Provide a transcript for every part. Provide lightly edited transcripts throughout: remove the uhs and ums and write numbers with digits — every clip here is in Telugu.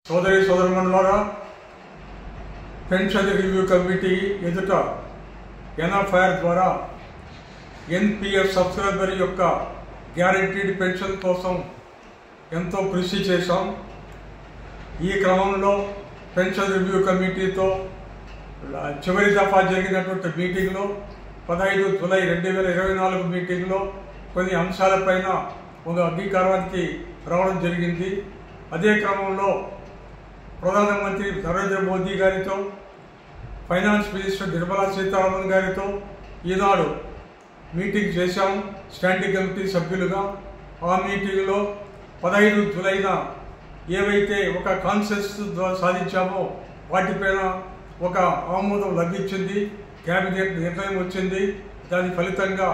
సోదరి సోదరుమణులారా, పెన్షన్ రివ్యూ కమిటీ ఎదుట ఎన్ఎఫ్ఐఆర్ ద్వారా ఎన్పిఎఫ్ సబ్స్క్రైబర్ యొక్క గ్యారెంటీడ్ పెన్షన్ కోసం ఎంతో కృషి చేశాం. ఈ క్రమంలో పెన్షన్ రివ్యూ కమిటీతో చివరి దఫా జరిగినటువంటి మీటింగ్లో 15 జూలై 2024 మీటింగ్లో కొన్ని అంశాలపైన ఒక అంగీకారానికి రావడం జరిగింది. అదే క్రమంలో ప్రధానమంత్రి నరేంద్ర మోదీ గారితో, ఫైనాన్స్ మినిస్టర్ నిర్మలా సీతారామన్ గారితో ఈనాడు మీటింగ్ చేశాం స్టాండింగ్ కమిటీ సభ్యులుగా. ఆ మీటింగ్లో 15 జూలైన ఏవైతే ఒక కాన్సెన్సస్ సాధించామో వాటిపైన ఒక ఆమోదం లభించింది, క్యాబినెట్ నిర్ణయం వచ్చింది. దాని ఫలితంగా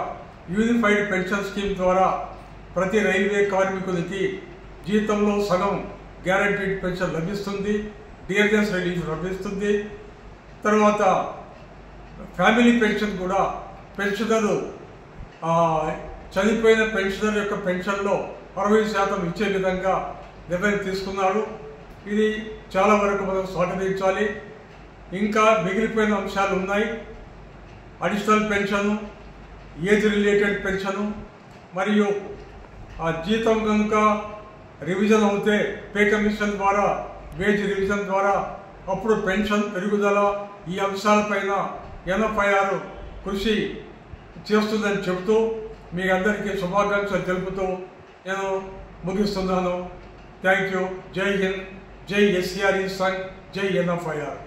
యూనిఫైడ్ పెన్షన్ స్కీమ్ ద్వారా ప్రతి రైల్వే కార్మికునికి జీతంలో సగం గ్యారంటీడ్ పెన్షన్ లభిస్తుంది, డియర్నెస్ రిలీఫ్ లభిస్తుంది. తర్వాత ఫ్యామిలీ పెన్షన్ కూడా పెన్షనరు చనిపోయిన పెన్షనర్ యొక్క పెన్షన్లో 60% ఇచ్చే విధంగా నిర్ణయం తీసుకున్నారు. ఇది చాలా వరకు మనం స్వాగతించాలి. ఇంకా మిగిలిపోయిన అంశాలు ఉన్నాయి. Additional pension, age related pension, మరియు ఆ జీతం కనుక రివిజన్ అవుతే పే కమిషన్ ద్వారా, వేజ్ రివిజన్ ద్వారా అప్పుడు పెన్షన్ పెరుగుదల, ఈ అంశాలపైన ఎన్ఎఫ్ఐఆర్ కృషి చేస్తుందని చెబుతూ మీ అందరికీ శుభాకాంక్షలు తెలుపుతూ నేను ముగిస్తున్నాను. Thank you. జై హింద్, జై ఎస్ఆర్ఈ సంఘ్, జై ఎన్ఎఫ్ఐఆర్.